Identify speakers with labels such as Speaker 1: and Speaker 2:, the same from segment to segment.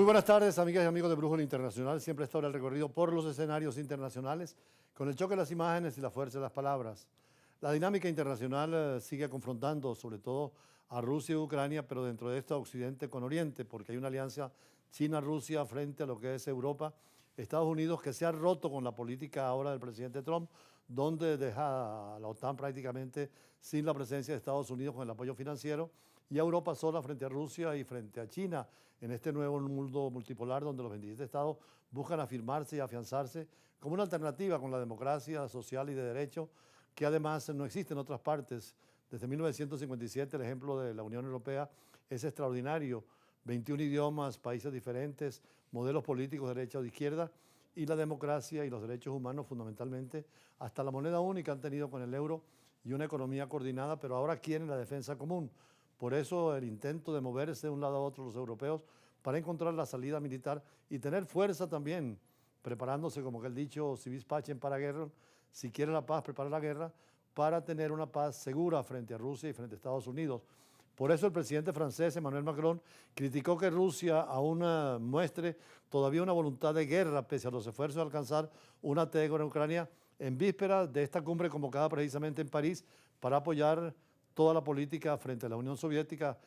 Speaker 1: Muy buenas tardes, amigas y amigos de Brújula Internacional. Siempre está ahora el recorrido por los escenarios internacionales con el choque de las imágenes y la fuerza de las palabras. La dinámica internacional sigue confrontando sobre todo a Rusia y Ucrania, pero dentro de esto a Occidente con Oriente, porque hay una alianza China-Rusia frente a lo que es Europa. Estados Unidos, que se ha roto con la política ahora del presidente Trump, donde deja a la OTAN prácticamente sin la presencia de Estados Unidos con el apoyo financiero, y a Europa sola frente a Rusia y frente a China en este nuevo mundo multipolar donde los 27 estados buscan afirmarse y afianzarse como una alternativa con la democracia social y de derecho que además no existe en otras partes. Desde 1957 el ejemplo de la Unión Europea es extraordinario. 21 idiomas, países diferentes, modelos políticos de derecha o de izquierda, y la democracia y los derechos humanos fundamentalmente, hasta la moneda única han tenido con el euro y una economía coordinada, pero ahora quieren la defensa común. Por eso el intento de moverse de un lado a otro los europeos para encontrar la salida militar y tener fuerza también, preparándose, como que el dicho, si vis pacem para guerra, si quiere la paz, prepara la guerra, para tener una paz segura frente a Rusia y frente a Estados Unidos. Por eso el presidente francés, Emmanuel Macron, criticó que Rusia aún muestre todavía una voluntad de guerra pese a los esfuerzos de alcanzar una tregua en Ucrania en vísperas de esta cumbre convocada precisamente en París para apoyar toda la política frente a la Unión Soviética,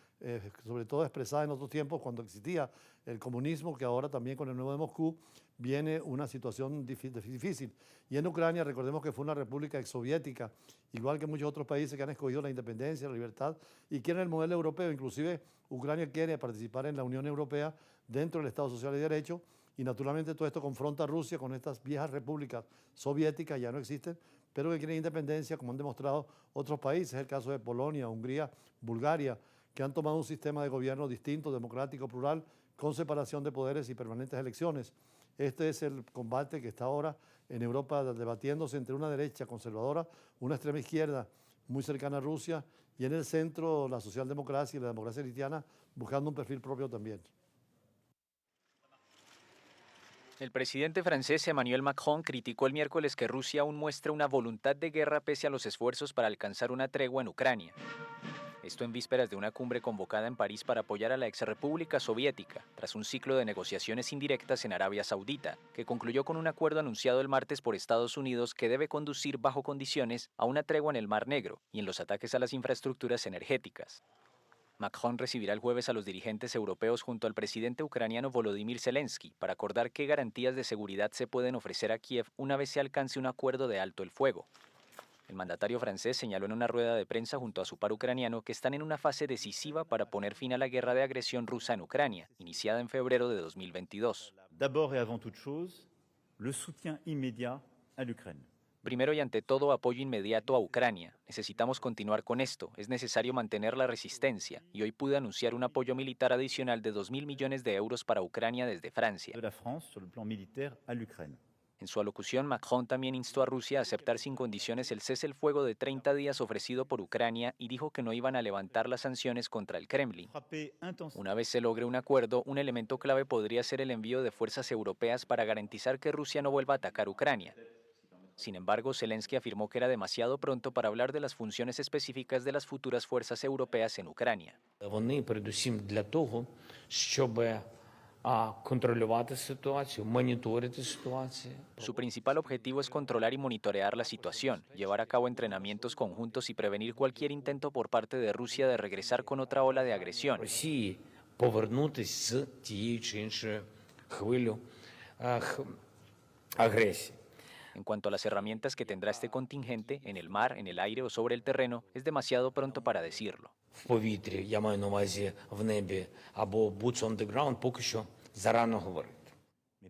Speaker 1: sobre todo expresada en otros tiempos cuando existía el comunismo, que ahora también con el nuevo de Moscú viene una situación difícil. Y en Ucrania, recordemos que fue una república exsoviética, igual que muchos otros países que han escogido la independencia, la libertad y quieren el modelo europeo. Inclusive Ucrania quiere participar en la Unión Europea dentro del Estado Social y Derecho, y naturalmente todo esto confronta a Rusia con estas viejas repúblicas soviéticas, ya no existen, pero que quieren independencia, como han demostrado otros países, el caso de Polonia, Hungría, Bulgaria, que han tomado un sistema de gobierno distinto, democrático, plural, con separación de poderes y permanentes elecciones. Este es el combate que está ahora en Europa debatiéndose entre una derecha conservadora, una extrema izquierda muy cercana a Rusia, y en el centro la socialdemocracia y la democracia cristiana buscando un perfil propio también.
Speaker 2: El presidente francés Emmanuel Macron criticó el miércoles que Rusia aún muestra una voluntad de guerra pese a los esfuerzos para alcanzar una tregua en Ucrania. Esto en vísperas de una cumbre convocada en París para apoyar a la exrepública soviética, tras un ciclo de negociaciones indirectas en Arabia Saudita, que concluyó con un acuerdo anunciado el martes por Estados Unidos que debe conducir bajo condiciones a una tregua en el Mar Negro y en los ataques a las infraestructuras energéticas. Macron recibirá el jueves a los dirigentes europeos junto al presidente ucraniano Volodymyr Zelensky para acordar qué garantías de seguridad se pueden ofrecer a Kiev una vez se alcance un acuerdo de alto el fuego. El mandatario francés señaló en una rueda de prensa junto a su par ucraniano que están en una fase decisiva para poner fin a la guerra de agresión rusa en Ucrania, iniciada en febrero de 2022.
Speaker 3: D'abord et avant toute chose, le soutien immédiat à l'Ukraine.
Speaker 2: Primero y ante todo, apoyo inmediato a Ucrania. Necesitamos continuar con esto. Es necesario mantener la resistencia. Y hoy pude anunciar un apoyo militar adicional de 2.000 millones de euros para Ucrania desde Francia.
Speaker 3: De la France sur le plan militaire à l'Ukraine.
Speaker 2: En su alocución, Macron también instó a Rusia a aceptar sin condiciones el cese el fuego de 30 días ofrecido por Ucrania y dijo que no iban a levantar las sanciones contra el Kremlin. Una vez se logre un acuerdo, un elemento clave podría ser el envío de fuerzas europeas para garantizar que Rusia no vuelva a atacar Ucrania. Sin embargo, Zelensky afirmó que era demasiado pronto para hablar de las funciones específicas de las futuras fuerzas europeas en Ucrania.
Speaker 4: Вони передусім для того, щоб контролювати ситуацію, моніторити ситуацію.
Speaker 2: Su principal objetivo es controlar y monitorear la situación, llevar a cabo entrenamientos conjuntos y prevenir cualquier intento por parte de Rusia de regresar con otra ola de agresión.
Speaker 4: Росії повернутись з тією чи іншою хвилю агресії.
Speaker 2: En cuanto a las herramientas que tendrá este contingente, en el mar, en el aire o sobre el terreno, es demasiado pronto para decirlo.
Speaker 4: В повітрі, я маю на увазі в небі, або boots on the ground, поки що зарано говорити.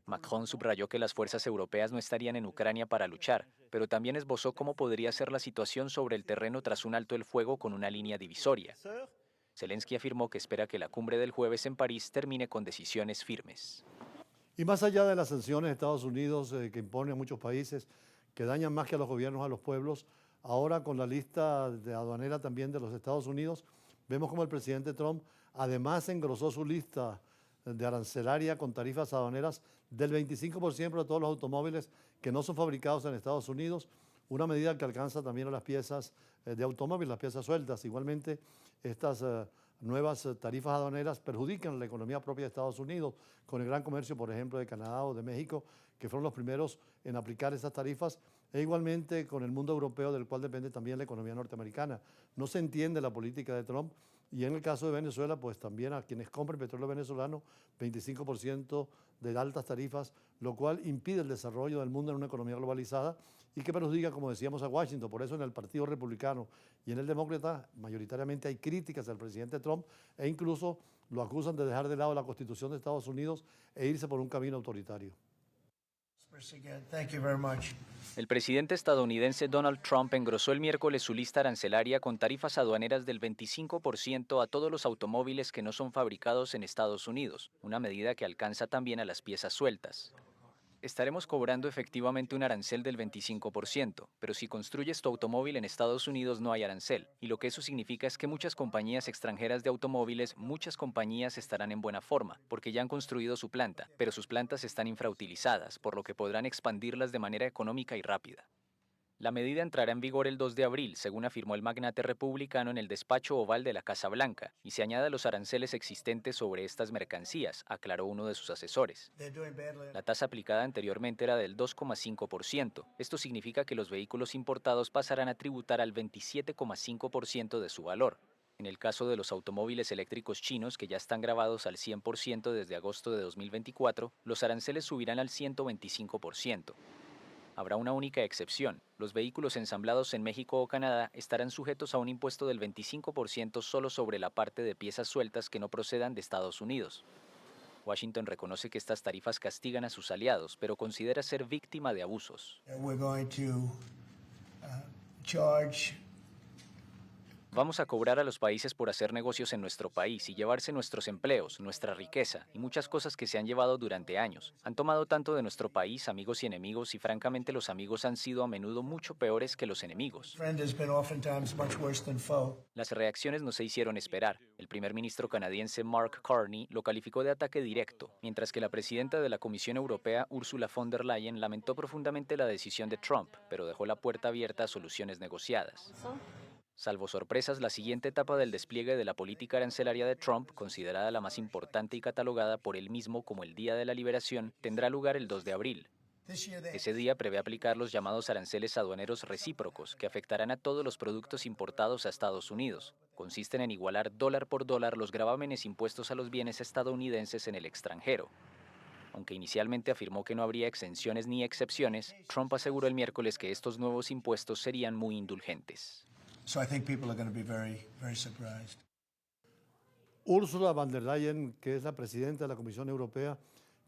Speaker 2: Macron subrayó que las fuerzas europeas no estarían en Ucrania para luchar, pero también esbozó cómo podría ser la situación sobre el terreno tras un alto el fuego con una línea divisoria. Zelensky afirmó que espera que la cumbre del jueves en París termine con decisiones firmes.
Speaker 1: Y más allá de las sanciones de Estados Unidos que impone a muchos países, que dañan más que a los gobiernos, a los pueblos, ahora con la lista de aduanera también de los Estados Unidos, vemos como el presidente Trump además engrosó su lista de arancelaria con tarifas aduaneras del 25% de todos los automóviles que no son fabricados en Estados Unidos, una medida que alcanza también a las piezas de automóvil, las piezas sueltas. Igualmente, estas nuevas tarifas aduaneras perjudican la economía propia de Estados Unidos, con el gran comercio, por ejemplo, de Canadá o de México, que fueron los primeros en aplicar esas tarifas, e igualmente con el mundo europeo, del cual depende también la economía norteamericana. No se entiende la política de Trump, y en el caso de Venezuela, pues también a quienes compren petróleo venezolano, 25% de altas tarifas, lo cual impide el desarrollo del mundo en una economía globalizada y que perjudica, como decíamos, a Washington. Por eso en el Partido Republicano y en el Demócrata mayoritariamente hay críticas al presidente Trump e incluso lo acusan de dejar de lado la Constitución de Estados Unidos e irse por un camino autoritario.
Speaker 5: Thank you very much.
Speaker 2: El presidente estadounidense Donald Trump engrosó el miércoles su lista arancelaria con tarifas aduaneras del 25% a todos los automóviles que no son fabricados en Estados Unidos, una medida que alcanza también a las piezas sueltas. Estaremos cobrando efectivamente un arancel del 25%, pero si construyes tu automóvil en Estados Unidos no hay arancel, y lo que eso significa es que muchas compañías extranjeras de automóviles, muchas compañías estarán en buena forma, porque ya han construido su planta, pero sus plantas están infrautilizadas, por lo que podrán expandirlas de manera económica y rápida. La medida entrará en vigor el 2 de abril, según afirmó el magnate republicano en el despacho oval de la Casa Blanca, y se añade a los aranceles existentes sobre estas mercancías, aclaró uno de sus asesores. La tasa aplicada anteriormente era del 2,5%. Esto significa que los vehículos importados pasarán a tributar al 27,5% de su valor. En el caso de los automóviles eléctricos chinos, que ya están grabados al 100% desde agosto de 2024, los aranceles subirán al 125%. Habrá una única excepción. Los vehículos ensamblados en México o Canadá estarán sujetos a un impuesto del 25% solo sobre la parte de piezas sueltas que no procedan de Estados Unidos. Washington reconoce que estas tarifas castigan a sus aliados, pero considera ser víctima de abusos.
Speaker 5: We're going to charge.
Speaker 2: Vamos a cobrar a los países por hacer negocios en nuestro país y llevarse nuestros empleos, nuestra riqueza y muchas cosas que se han llevado durante años. Han tomado tanto de nuestro país, amigos y enemigos, y francamente los amigos han sido a menudo mucho peores que los enemigos.
Speaker 5: Friend has been oftentimes much worse than foe.
Speaker 2: Las reacciones no se hicieron esperar. El primer ministro canadiense Mark Carney lo calificó de ataque directo, mientras que la presidenta de la Comisión Europea, Ursula von der Leyen, lamentó profundamente la decisión de Trump, pero dejó la puerta abierta a soluciones negociadas. Salvo sorpresas, la siguiente etapa del despliegue de la política arancelaria de Trump, considerada la más importante y catalogada por él mismo como el Día de la Liberación, tendrá lugar el 2 de abril. Ese día prevé aplicar los llamados aranceles aduaneros recíprocos, que afectarán a todos los productos importados a Estados Unidos. Consisten en igualar dólar por dólar los gravámenes impuestos a los bienes estadounidenses en el extranjero. Aunque inicialmente afirmó que no habría exenciones ni excepciones, Trump aseguró el miércoles que estos nuevos impuestos serían muy indulgentes.
Speaker 5: So I think people are going to be very, very surprised.
Speaker 1: Ursula von der Leyen, que es la presidenta de la Comisión Europea,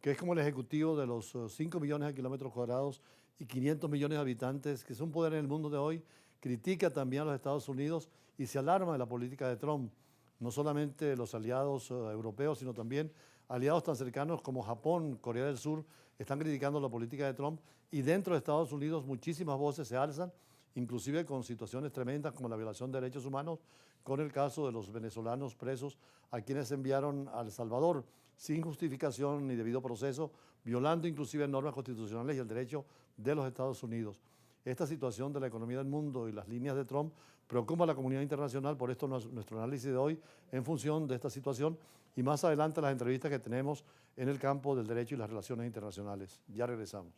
Speaker 1: que es como el ejecutivo de los 5 millones de kilómetros cuadrados y 500 millones de habitantes, que es un poder en el mundo de hoy, critica también a los Estados Unidos y se alarma de la política de Trump. No solamente los aliados europeos, sino también aliados tan cercanos como Japón, Corea del Sur, están criticando la política de Trump, y dentro de Estados Unidos muchísimas voces se alzan, inclusive con situaciones tremendas como la violación de derechos humanos, con el caso de los venezolanos presos a quienes enviaron a El Salvador sin justificación ni debido proceso, violando inclusive normas constitucionales y el derecho de los Estados Unidos. Esta situación de la economía del mundo y las líneas de Trump preocupa a la comunidad internacional, por esto nuestro análisis de hoy en función de esta situación y más adelante las entrevistas que tenemos en el campo del derecho y las relaciones internacionales. Ya regresamos.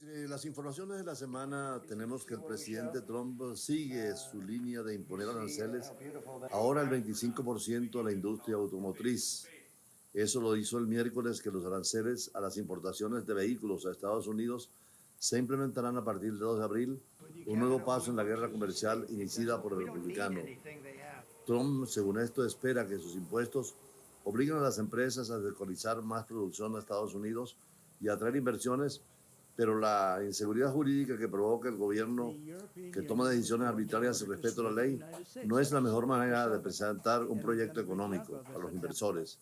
Speaker 1: Entre las informaciones de la semana tenemos que el presidente Trump sigue su línea de imponer aranceles, ahora el 25% a la industria automotriz. Eso lo hizo el miércoles, que los aranceles a las importaciones de vehículos a Estados Unidos se implementarán a partir del 2 de abril, un nuevo paso en la guerra comercial iniciada por el republicano. Trump, según esto, espera que sus impuestos obliguen a las empresas a deslocalizar más producción a Estados Unidos y a atraer inversiones, pero la inseguridad jurídica que provoca el gobierno, que toma decisiones arbitrarias sin respeto a la ley, no es la mejor manera de presentar un proyecto económico a los inversores.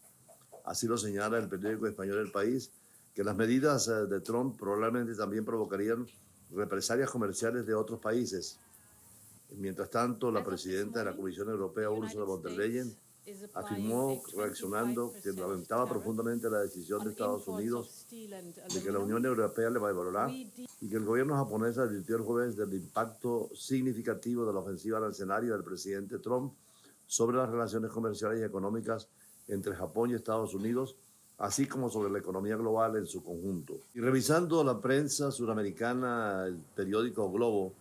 Speaker 1: Así lo señala el periódico español El País, que las medidas de Trump probablemente también provocarían represalias comerciales de otros países. Mientras tanto, la presidenta de la Comisión Europea, Ursula von der Leyen, afirmó, reaccionando, que lamentaba profundamente la decisión de Estados Unidos de que la Unión Europea le valorará
Speaker 6: y que el gobierno japonés advirtió el jueves del impacto significativo de la ofensiva arancelaria del presidente Trump sobre las relaciones comerciales y económicas entre Japón y Estados Unidos, así como sobre la economía global en su conjunto. Y revisando la prensa suramericana, el periódico Globo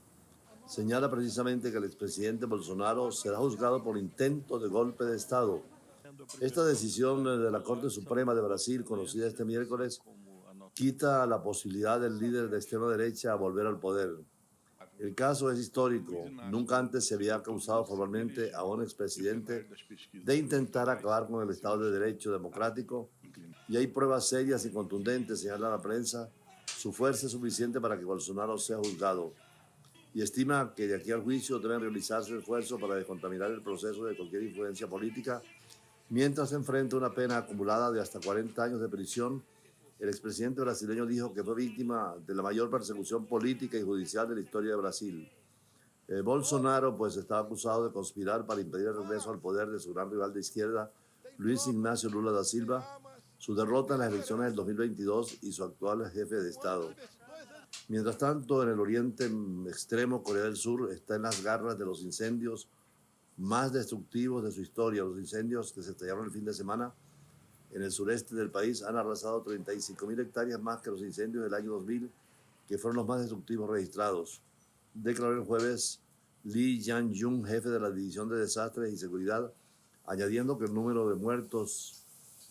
Speaker 6: señala precisamente que el expresidente Bolsonaro será juzgado por intento de golpe de Estado. Esta decisión de la Corte Suprema de Brasil, conocida este miércoles, quita la posibilidad del líder de extrema derecha a volver al poder. El caso es histórico. Nunca antes se había acusado formalmente a un expresidente de intentar acabar con el Estado de Derecho democrático, y hay pruebas serias y contundentes, señala la prensa, su fuerza es suficiente para que Bolsonaro sea juzgado, y estima que de aquí al juicio deben realizarse esfuerzos para descontaminar el proceso de cualquier influencia política, mientras se enfrenta una pena acumulada de hasta 40 años de prisión. El expresidente brasileño dijo que fue víctima de la mayor persecución política y judicial de la historia de Brasil. Bolsonaro pues está acusado de conspirar para impedir el regreso al poder de su gran rival de izquierda, Luis Ignacio Lula da Silva, su derrota en las elecciones del 2022 y su actual jefe de Estado. Mientras tanto, en el oriente extremo, Corea del Sur está en las garras de los incendios más destructivos de su historia. Los incendios que se estallaron el fin de semana en el sureste del país han arrasado 35.000 hectáreas más que los incendios del año 2000, que fueron los más destructivos registrados, declaró el jueves Lee Yang-jung, jefe de la División de Desastres y Seguridad, añadiendo que el número de muertos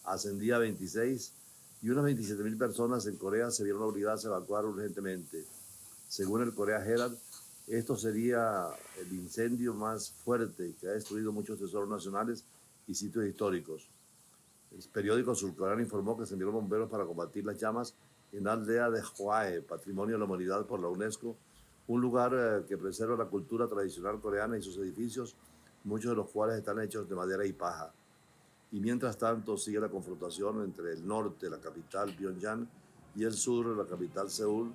Speaker 6: ascendía a 26 y unas 27.000 personas en Corea se vieron obligadas a evacuar urgentemente. Según el Korea Herald, esto sería el incendio más fuerte que ha destruido muchos tesoros nacionales y sitios históricos. El periódico surcoreano informó que se enviaron bomberos para combatir las llamas en la aldea de Hwae, Patrimonio de la Humanidad por la UNESCO, un lugar que preserva la cultura tradicional coreana y sus edificios, muchos de los cuales están hechos de madera y paja. Y mientras tanto sigue la confrontación entre el norte, la capital Pyongyang, y el sur, la capital Seúl,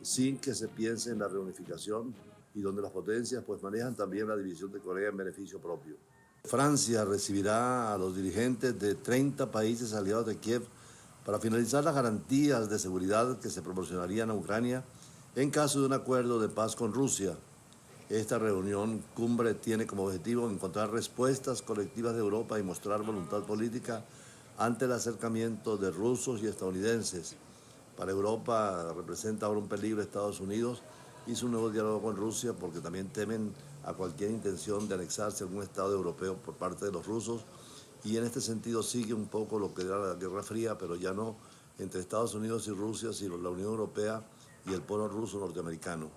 Speaker 6: sin que se piense en la reunificación, y donde las potencias pues manejan también la división de Corea en beneficio propio. Francia recibirá a los dirigentes de 30 países aliados de Kiev para finalizar las garantías de seguridad que se proporcionarían a Ucrania en caso de un acuerdo de paz con Rusia. Esta reunión cumbre tiene como objetivo encontrar respuestas colectivas de Europa y mostrar voluntad política ante el acercamiento de rusos y estadounidenses. Para Europa representa ahora un peligro Estados Unidos y su nuevo diálogo con Rusia, porque también temen a cualquier intención de anexarse a algún Estado europeo por parte de los rusos, y en este sentido sigue un poco lo que era la Guerra Fría, pero ya no entre Estados Unidos y Rusia, sino la Unión Europea y el polo ruso norteamericano.